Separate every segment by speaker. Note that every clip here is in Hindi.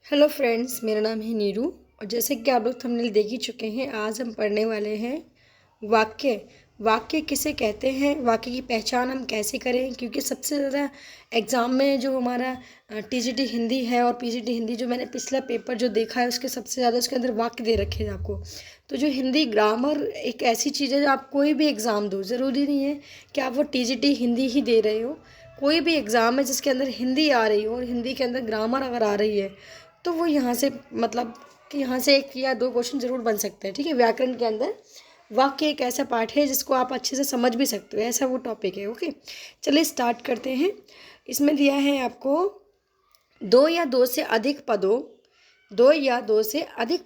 Speaker 1: हेलो फ्रेंड्स, मेरा नाम है नीरू। और जैसे कि आप लोग थंबनेल देख ही चुके हैं, आज हम पढ़ने वाले हैं वाक्य। वाक्य किसे कहते हैं, वाक्य की पहचान हम कैसे करें, क्योंकि सबसे ज़्यादा एग्ज़ाम में जो हमारा टीजीटी हिंदी है और पीजीटी हिंदी, जो मैंने पिछला पेपर जो देखा है उसके सबसे ज़्यादा उसके अंदर वाक्य दे रखे हैं आपको। तो जो हिंदी ग्रामर एक ऐसी चीज़ है, जो आप कोई भी एग्ज़ाम दो, ज़रूरी नहीं है कि आप वो टीजीटी हिंदी ही दे रहे हो। कोई भी एग्ज़ाम है जिसके अंदर हिंदी आ रही हो और हिंदी के अंदर ग्रामर अगर आ रही है, तो वो यहाँ से मतलब कि यहाँ से एक या दो क्वेश्चन ज़रूर बन सकते हैं। ठीक है, व्याकरण के अंदर वाक्य एक ऐसा पार्ट है जिसको आप अच्छे से समझ भी सकते हो, ऐसा वो टॉपिक है। ओके, चलिए स्टार्ट करते हैं। इसमें दिया है आपको दो या दो से अधिक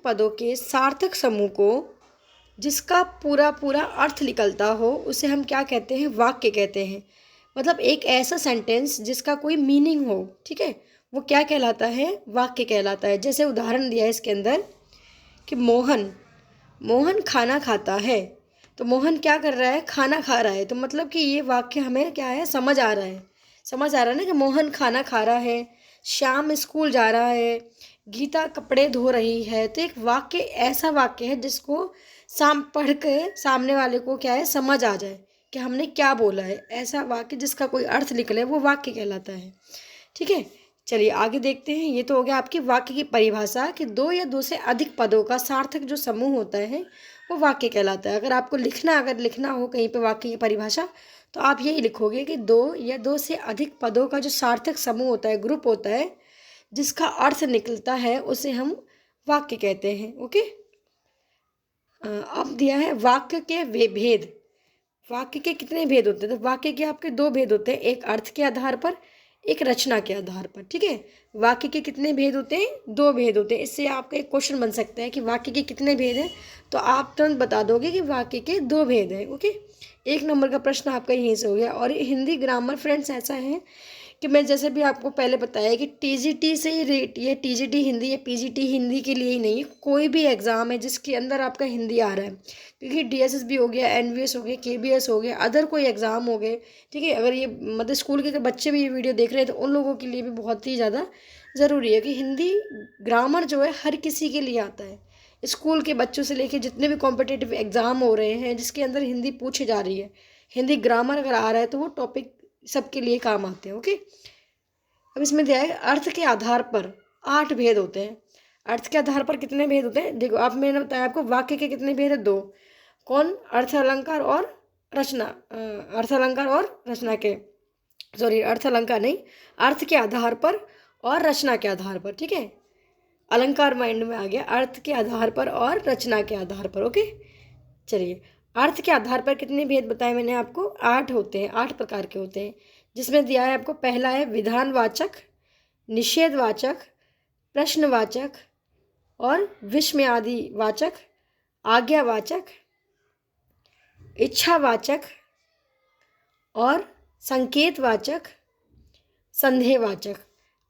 Speaker 1: पदों के सार्थक समूह को जिसका पूरा पूरा अर्थ निकलता हो, उसे हम क्या कहते हैं? वाक्य कहते हैं। मतलब एक ऐसा सेंटेंस जिसका कोई मीनिंग हो, ठीक है, वो क्या कहलाता है? वाक्य कहलाता है। जैसे उदाहरण दिया है इसके अंदर कि मोहन मोहन खाना खाता है। तो मोहन क्या कर रहा है? खाना खा रहा है। तो मतलब कि ये वाक्य हमें क्या है, समझ आ रहा है। समझ आ रहा है ना कि मोहन खाना खा रहा है, श्याम स्कूल जा रहा है, गीता कपड़े धो रही है। तो एक वाक्य ऐसा वाक्य है जिसको पढ़ के सामने वाले को क्या है, समझ आ जाए कि हमने क्या बोला है। ऐसा वाक्य जिसका कोई अर्थ निकले, वो वाक्य कहलाता है। ठीक है, चलिए आगे देखते हैं। ये तो हो गया आपकी वाक्य की परिभाषा कि दो या दो से अधिक पदों का सार्थक जो समूह होता है वो वाक्य कहलाता है। अगर लिखना हो कहीं पे वाक्य की परिभाषा, तो आप यही लिखोगे कि दो या दो से अधिक पदों का जो सार्थक समूह होता है, ग्रुप होता है, जिसका अर्थ निकलता है, उसे हम वाक्य कहते हैं। ओके, अब दिया है वाक्य के भेद। वाक्य के कितने भेद होते हैं? तो वाक्य के आपके दो भेद होते हैं, एक अर्थ के आधार पर, एक रचना के आधार पर। ठीक है, वाक्य के कितने भेद होते हैं? दो भेद होते हैं। इससे आपका एक क्वेश्चन बन सकता है कि वाक्य के कितने भेद हैं, तो आप तुरंत बता दोगे कि वाक्य के दो भेद हैं। ओके, एक नंबर का प्रश्न आपका यहीं से हो गया। और ये हिंदी ग्रामर फ्रेंड्स ऐसा है कि मैं जैसे भी आपको पहले बताया कि टीजीटी से ही रेट, ये टीजीटी हिंदी या पीजीटी हिंदी के लिए ही नहीं है, कोई भी एग्ज़ाम है जिसके अंदर आपका हिंदी आ रहा है, क्योंकि डीएसएसबी हो गया, एनवीएस हो गया, केबीएस हो गया, अदर कोई एग्ज़ाम हो गए, ठीक है, अगर ये मतलब स्कूल के अगर बच्चे भी ये वीडियो देख रहे हैं, तो उन लोगों के लिए भी बहुत ही ज़्यादा ज़रूरी है कि हिंदी ग्रामर जो है हर किसी के लिए आता है। स्कूल के बच्चों से लेके जितने भी कॉम्पिटिटिव एग्ज़ाम हो रहे हैं जिसके अंदर हिंदी पूछी जा रही है, हिंदी ग्रामर अगर आ रहा है, तो वो टॉपिक सबके लिए काम आते हैं। ओके, अब इसमें दिया है अर्थ के आधार पर 8 भेद होते हैं। अर्थ के आधार पर कितने भेद होते हैं? देखो, आप मैंने बताया आपको वाक्य के कितने भेद है? दो। कौन? अर्थ अलंकार और रचना। अर्थ अलंकार और रचना के, सॉरी, अर्थ अलंकार नहीं, अर्थ के आधार पर और रचना के आधार पर। ठीक है, अलंकार माइंड में आ गया। अर्थ के आधार पर और रचना के आधार पर। ओके, चलिए, अर्थ के आधार पर कितने भेद बताए मैंने आपको? 8 होते हैं, 8 प्रकार के होते हैं। जिसमें दिया है आपको, पहला है विधानवाचक, निषेधवाचक, प्रश्नवाचक और विस्मयादि वाचक, आज्ञावाचक, इच्छावाचक और संकेतवाचक, संदेहवाचक।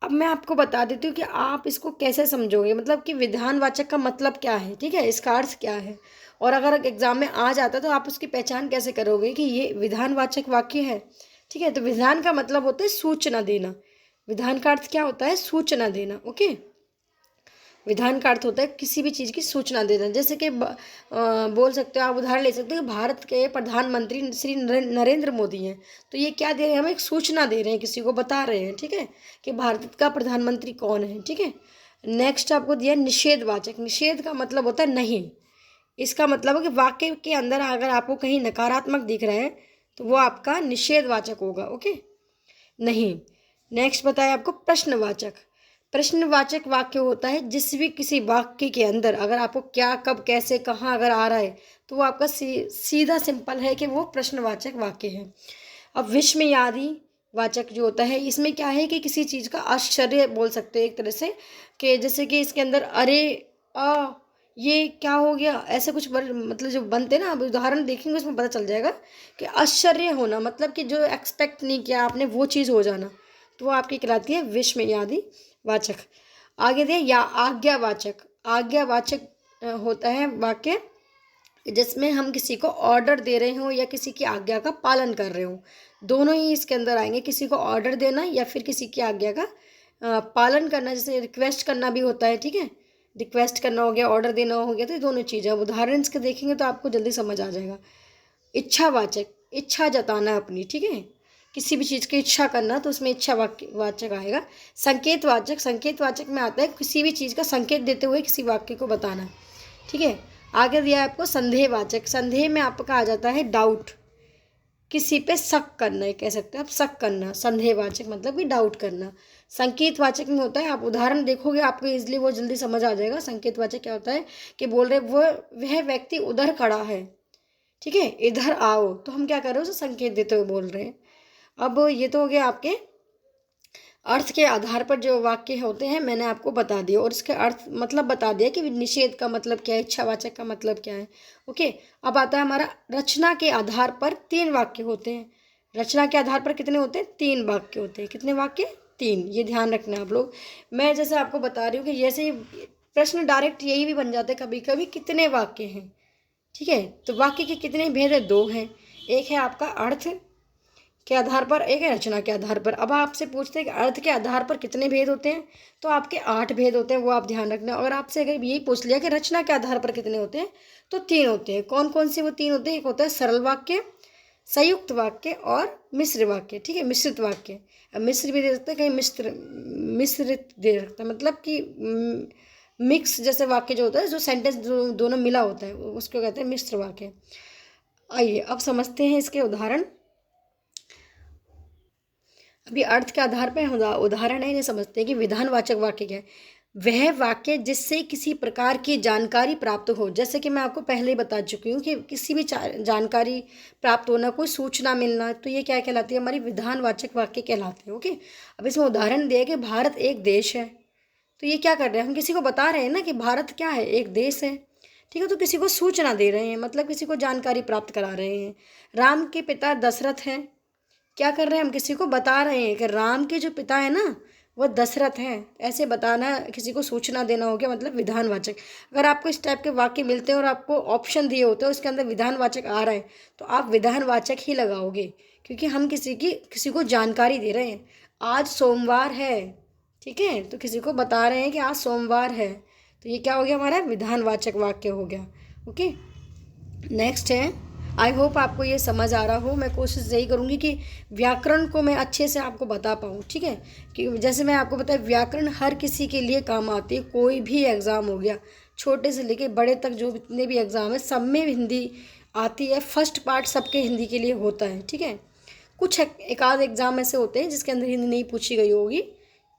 Speaker 1: अब मैं आपको बता देती हूँ कि आप इसको कैसे समझोगे, मतलब कि विधानवाचक का मतलब क्या है, ठीक है, इसका अर्थ क्या है, और अगर एग्जाम में आ जाता है तो आप उसकी पहचान कैसे करोगे कि ये विधानवाचक वाक्य है। ठीक है, तो विधान का मतलब होता है सूचना देना। विधान का अर्थ क्या होता है? सूचना देना। ओके, विधान का अर्थ होता है किसी भी चीज़ की सूचना देना। जैसे कि बोल सकते हो, आप उदाहरण ले सकते हो कि भारत के प्रधानमंत्री श्री नरेंद्र मोदी हैं। तो ये क्या दे रहे हैं? हमें एक सूचना दे रहे हैं, किसी को बता रहे हैं, ठीक है, कि भारत का प्रधानमंत्री कौन है। ठीक है, नेक्स्ट आपको दिया निषेधवाचक। निषेध का मतलब होता है नहीं। इसका मतलब है कि वाक्य के अंदर अगर आपको कहीं नकारात्मक दिख रहा है, तो वो आपका निषेधवाचक होगा। ओके, नहीं। नेक्स्ट बताया आपको प्रश्नवाचक। प्रश्नवाचक वाक्य होता है जिस भी किसी वाक्य के अंदर अगर आपको क्या, कब, कैसे, कहाँ अगर आ रहा है, तो वो आपका सीधा सिंपल है कि वो प्रश्नवाचक वाक्य है। अब विस्मयादि वाचक जो होता है, इसमें क्या है कि किसी चीज़ का आश्चर्य बोल सकते हैं एक तरह से, कि जैसे कि इसके अंदर अरे, आ, ये क्या हो गया, ऐसे कुछ मतलब जो बनते ना, अब उदाहरण देखेंगे उसमें पता चल जाएगा कि आश्चर्य होना, मतलब कि जो एक्सपेक्ट नहीं किया आपने वो चीज़ हो जाना, तो वो आपकी कहलाती है विस्मयादि वाचक। आगे दे या आज्ञावाचक। आज्ञावाचक होता है वाक्य जिसमें हम किसी को ऑर्डर दे रहे हो या किसी की आज्ञा का पालन कर रहे हो, दोनों ही इसके अंदर आएंगे। किसी को ऑर्डर देना या फिर किसी की आज्ञा का पालन करना, जैसे रिक्वेस्ट करना भी होता है, ठीक है। रिक्वेस्ट करना हो गया, ऑर्डर देना हो गया, तो ये दोनों चीज़ें अब उदाहरण के देखेंगे तो आपको जल्दी समझ आ जाएगा। इच्छावाचक, इच्छा जताना अपनी, ठीक है, किसी भी चीज़ की इच्छा करना, तो उसमें इच्छा वाचक आएगा। संकेतवाचक, संकेतवाचक में आता है किसी भी चीज़ का संकेत देते हुए किसी वाक्य को बताना, ठीक है। आगे दिया है आपको संदेहवाचक, संदेह में आपका आ जाता है डाउट, किसी पे शक करना, ये कह सकते हैं आप, शक करना। संदेहवाचक मतलब कि डाउट करना। संकेतवाचक में होता है, आप उदाहरण देखोगे आपको इजली वो जल्दी समझ आ जाएगा। संकेतवाचक क्या होता है कि बोल रहे वह व्यक्ति उधर खड़ा है, ठीक है, इधर आओ, तो हम क्या कर रहे हैं, उसे संकेत देते हुए बोल रहे हैं। अब ये तो हो गया आपके अर्थ के आधार पर जो वाक्य होते हैं मैंने आपको बता दिया, और इसके अर्थ मतलब बता दिया कि निषेध का मतलब क्या है, इच्छावाचक का मतलब क्या है। ओके, अब आता है हमारा रचना के आधार पर 3 वाक्य होते हैं। रचना के आधार पर कितने होते हैं, 3 वाक्य होते हैं। कितने वाक्य, 3, ये ध्यान रखना आप लोग। मैं जैसे आपको बता रही हूँ कि जैसे प्रश्न डायरेक्ट यही भी बन जाते हैं कभी कभी, कितने वाक्य हैं, ठीक है। तो वाक्य के कितने भेद है, 2 हैं। एक है आपका अर्थ के आधार पर, एक है रचना के आधार पर। अब आपसे पूछते हैं कि अर्थ के आधार पर कितने भेद होते हैं, तो आपके 8 भेद होते हैं, वो आप ध्यान रखना। और आपसे अगर यही पूछ लिया कि रचना के आधार पर कितने होते हैं, तो 3 होते हैं। कौन कौन से वो 3 होते हैं, एक होता है सरल वाक्य, संयुक्त वाक्य और मिश्र वाक्य, ठीक है, मिश्रित वाक्य। अब मिश्र भी दे सकते हैं, कहीं मिश्रित दे सकते हैं, मतलब कि मिक्स जैसे वाक्य जो होता है, जो सेंटेंस दोनों मिला होता है, उसको कहते हैं मिश्र वाक्य। आइए अब समझते हैं इसके उदाहरण। अभी अर्थ के आधार पर उदाहरण है, इन्हें समझते हैं कि विधानवाचक वाक्य क्या है। वह वाक्य जिससे किसी प्रकार की जानकारी प्राप्त हो, जैसे कि मैं आपको पहले ही बता चुकी हूँ कि किसी भी जानकारी प्राप्त होना, कोई सूचना मिलना, तो ये क्या कहलाती है, हमारी विधानवाचक वाक्य कहलाते हैं। ओके, अब इसमें उदाहरण दिया कि भारत एक देश है, तो ये क्या कर रहे हैं, हम किसी को बता रहे हैं ना कि भारत क्या है, एक देश है, ठीक है। तो किसी को सूचना दे रहे हैं, मतलब किसी को जानकारी प्राप्त करा रहे हैं। राम के पिता दशरथ हैं, क्या कर रहे हैं, हम किसी को बता रहे हैं कि राम के जो पिता है ना वो दशरथ हैं, ऐसे बताना, किसी को सूचना देना हो गया, मतलब विधानवाचक। अगर आपको इस टाइप के वाक्य मिलते हैं और आपको ऑप्शन दिए होते हैं उसके अंदर विधानवाचक आ रहा है, तो आप विधानवाचक ही लगाओगे, क्योंकि हम किसी को जानकारी दे रहे हैं। आज सोमवार है, ठीक है, तो किसी को बता रहे हैं कि आज सोमवार है, तो ये क्या हो गया, हमारा विधानवाचक वाक्य हो गया। ओके, नेक्स्ट है, आई होप आपको ये समझ आ रहा हो। मैं कोशिश यही करूँगी कि व्याकरण को मैं अच्छे से आपको बता पाऊँ, ठीक है। कि जैसे मैं आपको बताया, व्याकरण हर किसी के लिए काम आती है, कोई भी एग्ज़ाम हो गया, छोटे से लेके बड़े तक, जो जितने भी एग्ज़ाम है सब में हिंदी आती है। फर्स्ट पार्ट सबके हिंदी के लिए होता है, ठीक है। कुछ एक आध एग्ज़ाम ऐसे होते हैं जिसके अंदर हिंदी नहीं पूछी गई होगी,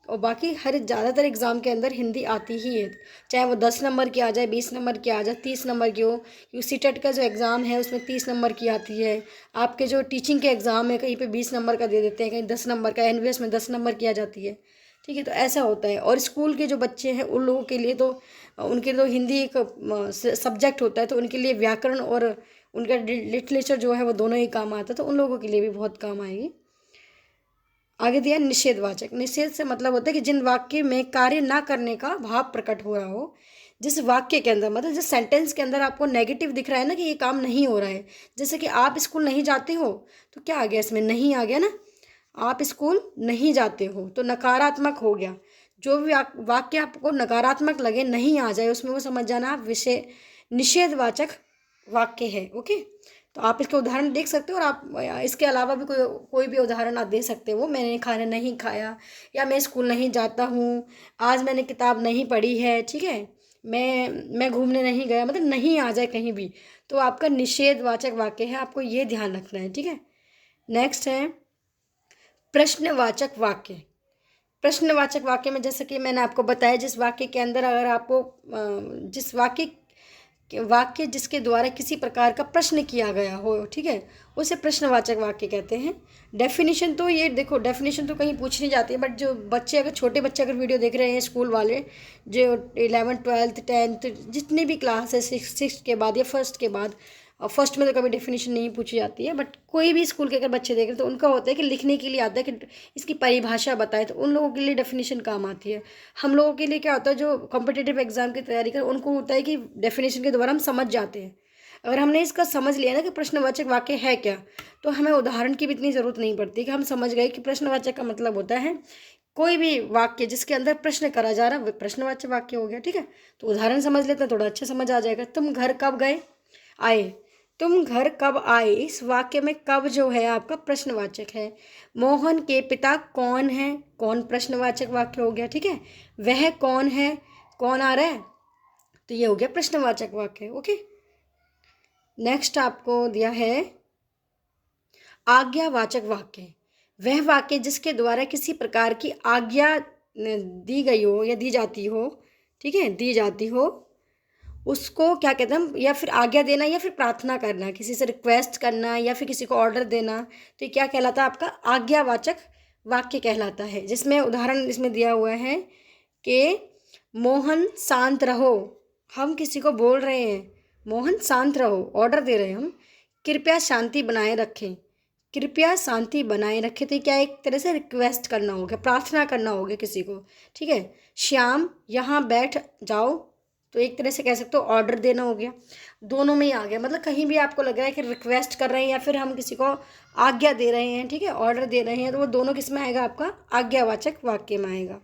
Speaker 1: और बाकी हर ज़्यादातर एग्ज़ाम के अंदर हिंदी आती ही है, चाहे वो 10 नंबर की आ जाए, 20 नंबर की आ जाए, 30 नंबर की हो। क्योंकि सीटेट का जो एग्ज़ाम है उसमें 30 नंबर की आती है। आपके जो टीचिंग के एग्ज़ाम है कहीं पे 20 नंबर का दे देते हैं, कहीं 10 नंबर का, एनवीएस में 10 नंबर की आ जाती है, ठीक है। तो ऐसा होता है। और स्कूल के जो बच्चे हैं उन लोगों के लिए तो उनके लिए हिंदी एक सब्जेक्ट होता है, तो उनके लिए व्याकरण और उनका लिटरेचर जो है वो दोनों ही काम आता है, तो उन लोगों के लिए भी बहुत काम आएगी। आगे दिया निषेधवाचक। निषेध से मतलब होता है कि जिन वाक्य में कार्य ना करने का भाव प्रकट हो रहा हो, जिस वाक्य के अंदर, मतलब जिस सेंटेंस के अंदर आपको नेगेटिव दिख रहा है ना कि ये काम नहीं हो रहा है, जैसे कि आप स्कूल नहीं जाते हो, तो क्या आ गया इसमें, नहीं आ गया ना, आप स्कूल नहीं जाते हो, तो नकारात्मक हो गया। जो भी वाक्य आपको नकारात्मक लगे, नहीं आ जाए उसमें, वो समझ जाना आप विषय निषेधवाचक वाक्य है। ओके, तो आप इसके उदाहरण देख सकते हो, और आप इसके अलावा भी कोई भी उदाहरण आप दे सकते हो। मैंने खाना नहीं खाया, या मैं स्कूल नहीं जाता हूँ, आज मैंने किताब नहीं पढ़ी है, ठीक है, मैं घूमने नहीं गया, मतलब नहीं आ जाए कहीं भी, तो आपका निषेधवाचक वाक्य है, आपको ये ध्यान रखना है, ठीक है। नेक्स्ट है प्रश्नवाचक वाक्य। प्रश्नवाचक वाक्य में जैसे कि मैंने आपको बताया, जिस वाक्य के अंदर अगर आपको जिस वाक्य जिसके द्वारा किसी प्रकार का प्रश्न किया गया हो, ठीक है, उसे प्रश्नवाचक वाक्य कहते हैं। डेफिनेशन तो ये देखो, डेफिनेशन तो कहीं पूछ नहीं जाती है, बट जो बच्चे, अगर छोटे बच्चे अगर वीडियो देख रहे हैं, स्कूल वाले जो 11th 12th 10th जितने भी क्लास है, 6th के बाद या फर्स्ट के बाद, और फर्स्ट में तो कभी डेफिनेशन नहीं पूछी जाती है, बट कोई भी स्कूल के अगर बच्चे देख रहे हैं तो उनका होता है कि लिखने के लिए आता है कि इसकी परिभाषा बताए, तो उन लोगों के लिए डेफिनेशन काम आती है। हम लोगों के लिए क्या होता है, जो कॉम्पिटिटिव एग्जाम की तैयारी कर, उनको होता है कि डेफिनेशन के द्वारा हम समझ जाते हैं। अगर हमने इसका समझ लिया ना कि प्रश्नवाचक वाक्य है क्या, तो हमें उदाहरण की भी इतनी ज़रूरत नहीं पड़ती, कि हम समझ गए कि प्रश्नवाचक का मतलब होता है कोई भी वाक्य जिसके अंदर प्रश्न करा जा रहा है प्रश्नवाचक वाक्य हो गया। ठीक है, तो उदाहरण समझ लेते हैं, थोड़ा अच्छा समझ आ जाएगा। तुम घर कब गए आए, तुम घर कब आए, इस वाक्य में कब जो है आपका प्रश्नवाचक है। मोहन के पिता कौन है, कौन प्रश्नवाचक वाक्य हो गया। ठीक है, वह कौन है, कौन आ रहा है, तो ये हो गया प्रश्नवाचक वाक्य। ओके, नेक्स्ट आपको दिया है आज्ञावाचक वाक्य। वह वाक्य जिसके द्वारा किसी प्रकार की आज्ञा दी गई हो या दी जाती हो, ठीक है, दी जाती हो, उसको क्या कहते हैं हम, या फिर आज्ञा देना या फिर प्रार्थना करना, किसी से रिक्वेस्ट करना या फिर किसी को ऑर्डर देना, तो ये क्या कहलाता है आपका आज्ञावाचक वाक्य कहलाता है। जिसमें उदाहरण इसमें दिया हुआ है कि मोहन शांत रहो, हम किसी को बोल रहे हैं मोहन शांत रहो, ऑर्डर दे रहे हैं हम, कृपया शांति बनाए रखें, कृपया शांति बनाए रखें, तो क्या एक तरह से रिक्वेस्ट करना हो गया, प्रार्थना करना हो गया किसी को। ठीक है, श्याम यहाँ बैठ जाओ, तो एक तरह से कह सकते हो ऑर्डर देना हो गया। दोनों में ही आ गया, मतलब कहीं भी आपको लग रहा है कि रिक्वेस्ट कर रहे हैं या फिर हम किसी को आज्ञा दे रहे हैं, ठीक है, ऑर्डर दे रहे हैं, तो वो दोनों किस में आएगा, आपका आज्ञावाचक वाक्य में आएगा।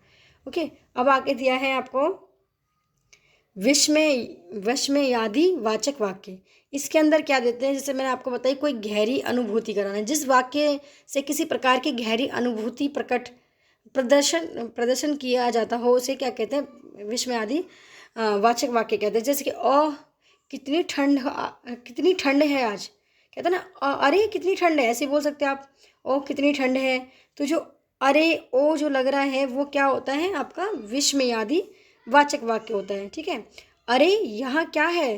Speaker 1: ओके, अब आगे दिया है आपको विस्मयादि वाचक वाक्य। इसके अंदर क्या देते हैं, जैसे मैंने आपको बताई, कोई गहरी अनुभूति कराना, जिस वाक्य से किसी प्रकार की गहरी अनुभूति प्रदर्शन किया जाता हो, उसे क्या कहते हैं, विस्मयादि वाचक वाक्य कहते हैं। जैसे कि कितनी ठंड है आज, कहते हैं ना, अरे कितनी ठंड है, ऐसे बोल सकते हैं आप, कितनी ठंड है। तो जो अरे ओ जो लग रहा है वो क्या होता है, आपका विस्मयादि वाचक वाक्य होता है। ठीक है, अरे यहाँ क्या है,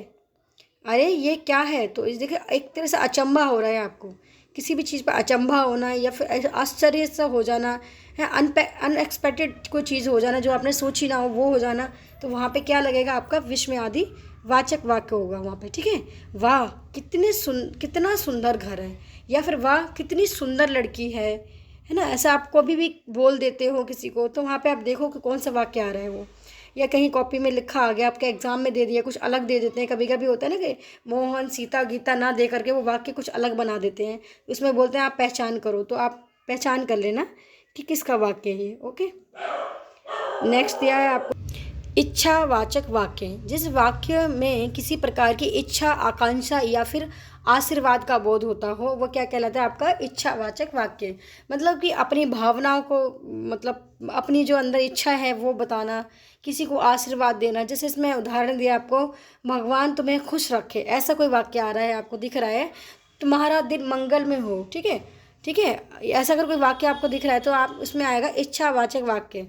Speaker 1: अरे ये क्या है, तो इस देखिए एक तरह से अचंभा हो रहा है आपको, किसी भी चीज़ पर अचंभा होना या फिर आश्चर्य सा हो जाना है, अनएक्सपेक्टेड कोई चीज़ हो जाना जो आपने सोची ना हो वो हो जाना, तो वहाँ पे क्या लगेगा, आपका विस्मयादि वाचक वाक्य होगा वहाँ पे। ठीक है, वाह कितना सुंदर घर है, या फिर वाह कितनी सुंदर लड़की है ना, ऐसा आप कभी भी बोल देते हो किसी को, तो वहाँ पे आप देखो कि कौन सा वाक्य आ रहा है वो, या कहीं कॉपी में लिखा आ गया, आपके एग्जाम में दे दिया, कुछ अलग दे देते हैं। कभी कभी होता है ना कि मोहन सीता गीता ना दे करके वो वाक्य कुछ अलग बना देते हैं, उसमें बोलते हैं आप पहचान करो, तो आप पहचान कर लेना कि किसका वाक्य है ये। ओके, नेक्स्ट दिया है आपको इच्छावाचक वाक्य। जिस वाक्य में किसी प्रकार की इच्छा, आकांक्षा या फिर आशीर्वाद का बोध होता हो, वो क्या कहलाता है, आपका इच्छावाचक वाक्य। मतलब कि अपनी भावनाओं को, मतलब अपनी जो अंदर इच्छा है वो बताना, किसी को आशीर्वाद देना। जैसे इसमें उदाहरण दिया आपको, भगवान तुम्हें खुश रखे, ऐसा कोई वाक्य आ रहा है, आपको दिख रहा है, तुम्हारा दिन मंगल में हो। ठीक है, ठीक है, ऐसा अगर कोई वाक्य आपको दिख रहा है तो आप उसमें आएगा इच्छावाचक वाक्य।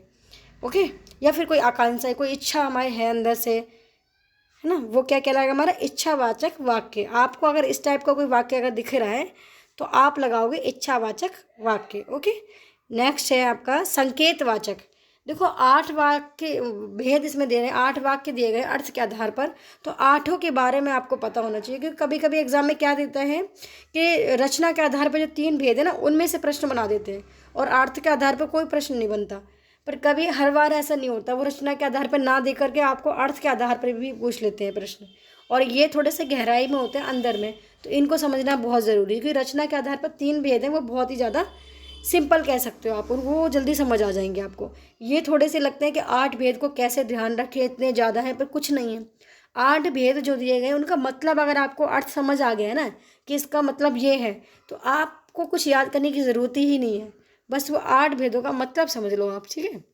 Speaker 1: ओके, या फिर कोई आकांक्षा है, कोई इच्छा हमारे है अंदर से, है ना, वो क्या कहलाएगा, हमारा इच्छावाचक वाक्य। आपको अगर इस टाइप का कोई वाक्य अगर दिख रहा है तो आप लगाओगे इच्छावाचक वाक्य। ओके, नेक्स्ट है आपका संकेतवाचक। देखो 8 वाक्य भेद इसमें दे रहे हैं, 8 वाक्य दिए गए अर्थ के आधार पर, तो 8 के बारे में आपको पता होना चाहिए, क्योंकि कभी कभी एग्जाम में क्या देता है कि रचना के आधार पर जो 3 भेद है ना उनमें से प्रश्न बना देते हैं, और अर्थ के आधार पर कोई प्रश्न नहीं बनता। पर कभी हर बार ऐसा नहीं होता, वो रचना के आधार पर ना दे करके आपको अर्थ के आधार पर भी पूछ लेते हैं प्रश्न, और ये थोड़े से गहराई में होते हैं अंदर में, तो इनको समझना बहुत ज़रूरी है, क्योंकि रचना के आधार पर 3 भेद हैं, वो बहुत ही ज़्यादा सिंपल कह सकते हो आप, और वो जल्दी समझ आ जाएंगे आपको। ये थोड़े से लगते हैं कि 8 भेद को कैसे ध्यान रखें, इतने ज़्यादा हैं, पर कुछ नहीं है। 8 भेद जो दिए गए उनका मतलब अगर आपको अर्थ समझ आ गया है ना कि इसका मतलब ये है, तो आपको कुछ याद करने की ज़रूरत ही नहीं है, बस वो 8 भेदों का मतलब समझ लो आप। ठीक है,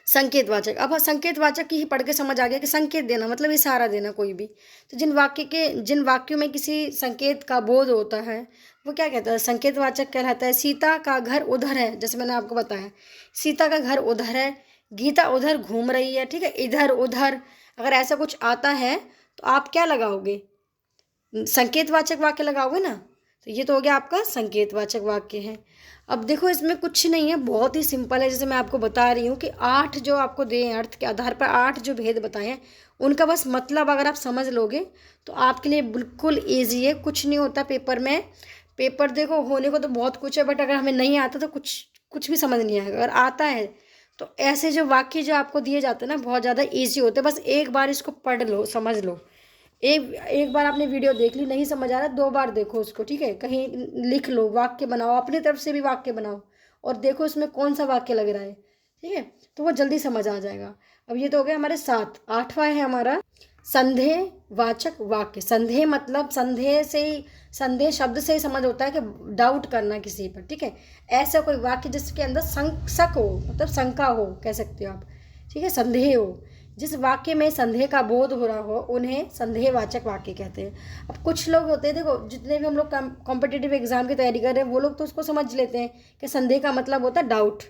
Speaker 1: संकेतवाचक, अब संकेतवाचक की ही पढ़ के समझ आ गया कि संकेत देना मतलब इशारा देना कोई भी, तो जिन वाक्यों में किसी संकेत का बोध होता है वो क्या कहता है, संकेतवाचक कहलाता है। सीता का घर उधर है, जैसे मैंने आपको बताया, सीता का घर उधर है, गीता उधर घूम रही है। ठीक है, इधर उधर अगर ऐसा कुछ आता है तो आप क्या लगाओगे, संकेतवाचक वाक्य लगाओगे ना, तो ये तो हो गया आपका संकेतवाचक वाक्य है। अब देखो इसमें कुछ नहीं है, बहुत ही सिंपल है, जैसे मैं आपको बता रही हूँ कि 8 जो आपको दे हैं अर्थ के आधार पर, 8 जो भेद बताए हैं उनका बस मतलब अगर आप समझ लोगे तो आपके लिए बिल्कुल ईजी है, कुछ नहीं होता पेपर में। पेपर देखो होने को तो बहुत कुछ है, बट अगर हमें नहीं आता तो कुछ भी समझ नहीं आएगा। अगर आता है तो ऐसे जो वाक्य जो आपको दिए जाते हैं ना बहुत ज़्यादा ईजी होते हैं, बस एक बार इसको पढ़ लो, समझ लो। एक बार आपने वीडियो देख ली, नहीं समझ आ रहा 2 बार देखो उसको। ठीक है, कहीं लिख लो, वाक्य बनाओ, अपनी तरफ से भी वाक्य बनाओ और देखो इसमें कौन सा वाक्य लग रहा है, ठीक है, तो वो जल्दी समझ आ जाएगा। अब ये तो हो गया हमारे 7। 8वां है हमारा संदेहवाचक वाक्य। संदेह मतलब संदेह से ही, संदेह शब्द से ही समझ होता है कि डाउट करना किसी पर, ठीक है। ऐसा कोई वाक्य जिसके अंदर शक हो, मतलब शंका हो कह सकते हो आप, ठीक है, संदेह हो। जिस वाक्य में संदेह का बोध हो रहा हो उन्हें संदेहवाचक वाक्य कहते हैं। अब कुछ लोग होते हैं, देखो जितने भी हम लोग कॉम्पिटिटिव एग्जाम की तैयारी कर रहे हैं वो लोग तो उसको समझ लेते हैं कि संदेह का मतलब होता है डाउट।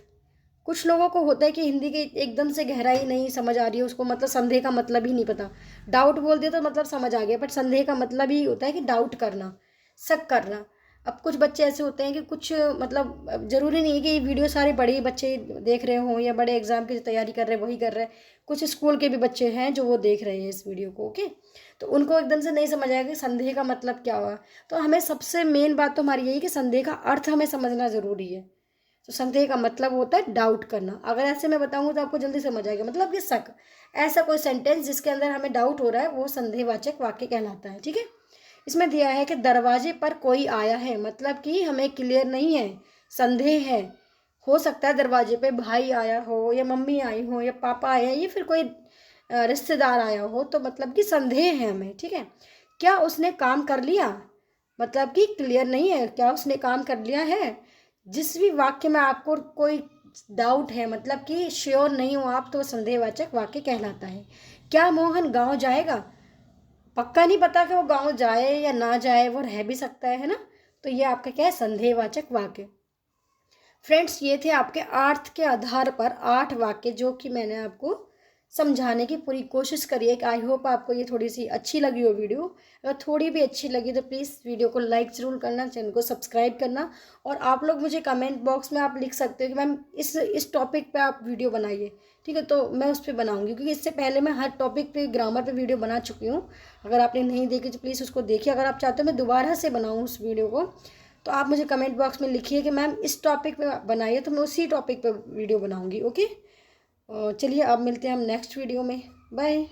Speaker 1: कुछ लोगों को होता है कि हिंदी की एकदम से गहराई नहीं समझ आ रही है उसको, मतलब संदेह का मतलब ही नहीं पता, डाउट बोल दिया तो मतलब समझ आ गया, बट संदेह का मतलब ही होता है कि डाउट करना, शक करना। अब कुछ बच्चे ऐसे होते हैं कि कुछ मतलब ज़रूरी नहीं है कि ये वीडियो सारे बड़े ही बच्चे देख रहे हों या बड़े एग्जाम की तैयारी कर रहे हैं वही कर रहे हैं, कुछ स्कूल के भी बच्चे हैं जो वो देख रहे हैं इस वीडियो को, ओके। तो उनको एकदम से नहीं समझ आएगा कि संदेह का मतलब क्या हुआ। तो हमें सबसे मेन बात तो हमारी यही कि संदेह का अर्थ हमें समझना ज़रूरी है। तो संदेह का मतलब होता है डाउट करना। अगर ऐसे मैं बताऊंगा तो आपको जल्दी समझ आएगा, मतलब कि शक, ऐसा कोई सेंटेंस जिसके अंदर हमें डाउट हो रहा है वो संदेहवाचक वाक्य कहलाता है, ठीक है। इसमें दिया है कि दरवाजे पर कोई आया है, मतलब कि हमें क्लियर नहीं है, संदेह है। हो सकता है दरवाजे पे भाई आया हो या मम्मी आई हो या पापा आए हैं या फिर कोई रिश्तेदार आया हो, तो मतलब कि संदेह है हमें, ठीक है। क्या उसने काम कर लिया, मतलब कि क्लियर नहीं है, क्या उसने काम कर लिया है। जिस भी वाक्य में आपको कोई डाउट है, मतलब कि श्योर नहीं हो आप, तो संदेहवाचक वाक्य कहलाता है। क्या मोहन गांव जाएगा, पक्का नहीं पता कि वो गांव जाए या ना जाए, वो रह भी सकता है ना। तो ये आपका क्या है, संदेहवाचक वाक्य। फ्रेंड्स ये थे आपके अर्थ के आधार पर 8 वाक्य जो कि मैंने आपको समझाने की पूरी कोशिश करी है। कि आई होप आपको ये थोड़ी सी अच्छी लगी हो वीडियो। अगर थोड़ी भी अच्छी लगी तो प्लीज़ वीडियो को लाइक ज़रूर करना, चैनल को सब्सक्राइब करना। और आप लोग मुझे कमेंट बॉक्स में आप लिख सकते हो कि मैम इस टॉपिक पे आप वीडियो बनाइए, ठीक है, तो मैं उस पर बनाऊंगी। क्योंकि इससे पहले मैं हर टॉपिक पे ग्रामर पे वीडियो बना चुकी हूँ। अगर आपने नहीं देखी तो प्लीज़ उसको देखिए। अगर आप चाहते हो मैं दोबारा से बनाऊँ उस वीडियो को, तो आप मुझे कमेंट बॉक्स में लिखिए कि मैम इस टॉपिक पे बनाइए, तो मैं उसी टॉपिक पे वीडियो बनाऊंगी, ओके। चलिए अब मिलते हैं हम नेक्स्ट वीडियो में। बाय।